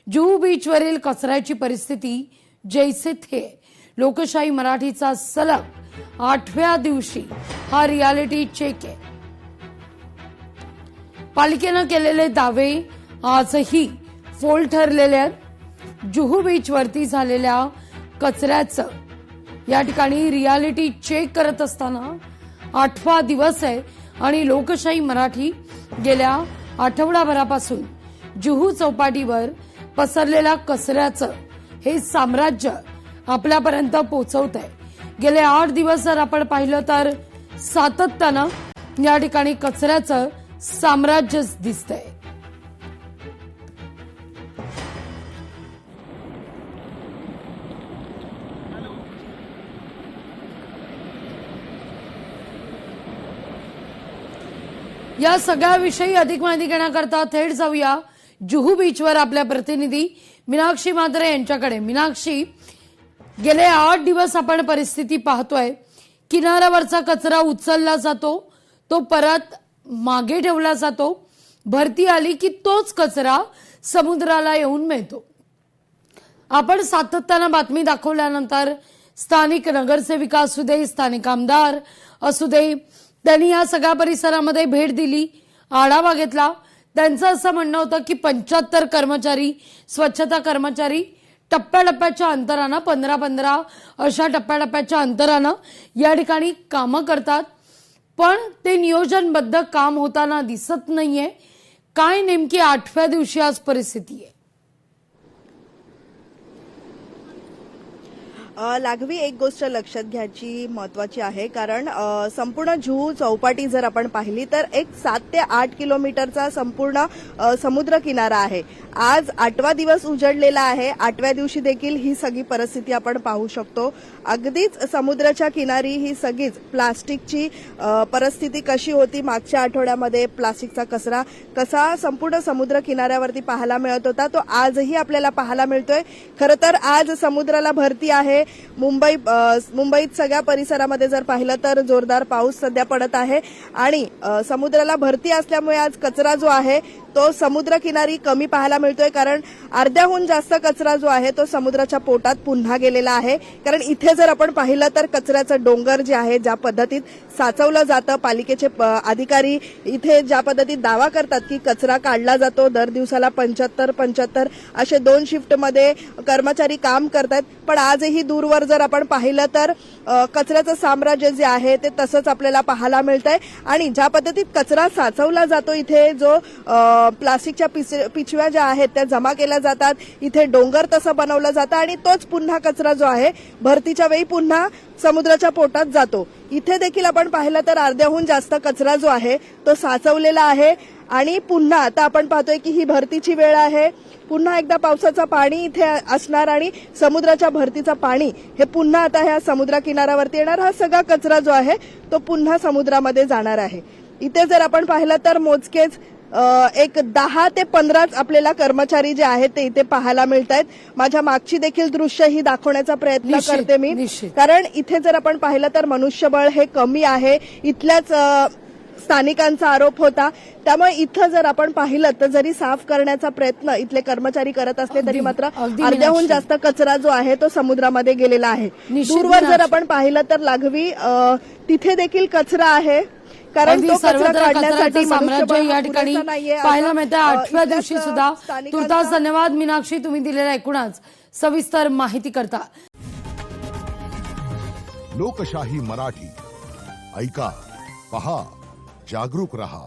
जुहू बीचवरील कचऱ्याची परिस्थिती जैसे थे। लोकशाही मराठीचा सलग 8व्या दिवशी हा रियालिटी चेक आहे। पालिकेने केलेले दावे आजही फोल ठरलेले आहेत। जुहू बीचवरती झालेल्या कचऱ्याचं या ठिकाणी रियालिटी चेक करत असताना 8वा दिवस आहे आणि लोकशाही मराठी गेल्या आठवडाभरापासून जुहू चौपाटीवर पसरलेल्या कचऱ्याचं हे साम्राज्य आपल्यापर्यंत पोहोचवत आहे। गेले 8 दिवस जर आपण पाहिलं तर सातत्यानं या ठिकाणी कचऱ्याचं साम्राज्य दिसतंय। या सगळ्याविषयी अधिक माहिती घेण्याकरता थेट जाऊया जुहू बीचवर आपल्या प्रतिनिधी मीनाक्षी म्हात्रे यांच्याकडे। मीनाक्षी, गेले 8 दिवस आपण परिस्थिती पाहतोय, किनाऱ्यावरचा कचरा उचलला जातो, तो परत मागे ठेवला जातो, भरती आली की तोच कचरा समुद्राला येऊन मिळतो। आपण सातत्यानं बातमी दाखवल्यानंतर स्थानिक नगरसेविका असू दे, स्थानिक आमदार असू दे, त्यांनी या सगळ्या परिसरामध्ये भेट दिली, आढावा घेतला। त्यांचं असं म्हणणं होतं की 75 कर्मचारी, स्वच्छता कर्मचारी टप्प्याटप्प्याच्या अंतरानं 15-15 अशा टप्प्याटप्प्याच्या अंतरानं या ठिकाणी कामं करतात, पण ते नियोजनबद्ध काम होताना दिसत नाहीये। काय नेमकी 8व्या दिवशी आज परिस्थिती आहे? लाघवी, एक गोष्ट लक्षात घ्यायची महत्वाची आहे, कारण संपूर्ण जुहू चौपाटी जर आपण पाहिली तर एक 7 ते 8 किलोमीटरचा संपूर्ण समुद्र किनारा आहे। आज 8वा दिवस उजडलेला आहे। 8व्या दिवशी देखील ही सगळी परिस्थिती आपण पाहू शकतो। अगदीच समुद्राच्या किनारी ही सगळीच प्लास्टिकची परिस्थिती कशी होती, मागच्या आठवड्यामध्ये प्लास्टिकचा कचरा कसा संपूर्ण समुद्र किनाऱ्यावरती पाहायला मिळत होता, तो आजही आपल्याला पाहायला मिळतोय। खरं तर आज समुद्राला भरती आहे। मुंबईत सगळ्या परिसरामध्ये जर पाहिलं तर जोरदार पाऊस सध्या पडत आहे आणि समुद्राला भरती असल्यामुळे आज कचरा जो आहे तो समुद्र किनारी कमी पाहायला मिळतोय, कारण अर्ध्याहून जास्त कचरा जो आहे तो समुद्राच्या पोटात पुन्हा गेलेला आहे। कारण इथे जर आपण पाहिलं तर कचऱ्याचं डोंगर जे आहे, ज्या पद्धतीत साचवलं जातं, पालिकेचे अधिकारी इथे ज्या पद्धतीत दावा करतात की कचरा काढला जातो, दर दिवसाला 75 असे 2 शिफ्टमध्ये कर्मचारी काम करतात, पण आजही दूरवर जर आपण पाहिलं तर कचऱ्याचं साम्राज्य जे आहे ते तसंच आपल्याला पाहायला मिळतंय। आणि ज्या पद्धतीत कचरा साचवला जातो, इथे जो प्लास्टिकच्या पिशव्या ज्या आहेत त्या जमा केल्या जातात, इथे डोंगर तसं बनवलं जातं आणि तोच पुन्हा कचरा जो आहे भरतीच्या वेळी पुन्हा समुद्राच्या पोटात जातो। इथे देखील आपण पाहिलं तर अर्ध्याहून जास्त कचरा जो आहे तो साचवलेला आहे आणि पुन्हा आता आपण पाहतोय की ही भरतीची वेळ आहे। पुन्हा एकदा पावसाचं पाणी इथे असणार आणि समुद्राच्या भरतीचं पाणी हे पुन्हा आता ह्या समुद्र किनाऱ्यावरती येणार। हा सगळा कचरा जो आहे तो पुन्हा समुद्रामध्ये जाणार आहे। इथे जर आपण पाहिलं तर मोजकेच एक 10 ते 15 आपल्याला कर्मचारी जे आहेत ते इथे पाहायला मिळत आहेत। माझ्या मागची देखील दृश्य ही दाखवण्याचा प्रयत्न करते मी, कारण इथे जर आपण पाहिलं तर मनुष्यबळ हे कमी आहे, इथल्याच स्थानिकांचा आरोप होता। त्यामुळे इथं जर आपण पाहिलं तर जरी साफ करण्याचा प्रयत्न इथले कर्मचारी करत असले तरी मात्र अर्ध्याहून जास्त कचरा जो आहे तो समुद्रामध्ये गेलेला आहे। दूरवर जर आपण पाहिलं तर लाघवी तिथे देखील कचरा आहे, कारण तो कचरा काढण्यासाठी साम्राज्य या ठिकाणी पाहायला मिळतं 8व्या दिवशी सुद्धा। तुर्तास धन्यवाद मीनाक्षी, तुम्ही दिलेल्या एकूणच सविस्तर माहिती करता। लोकशाही मराठी ऐका, पहा, जागरूक रहा।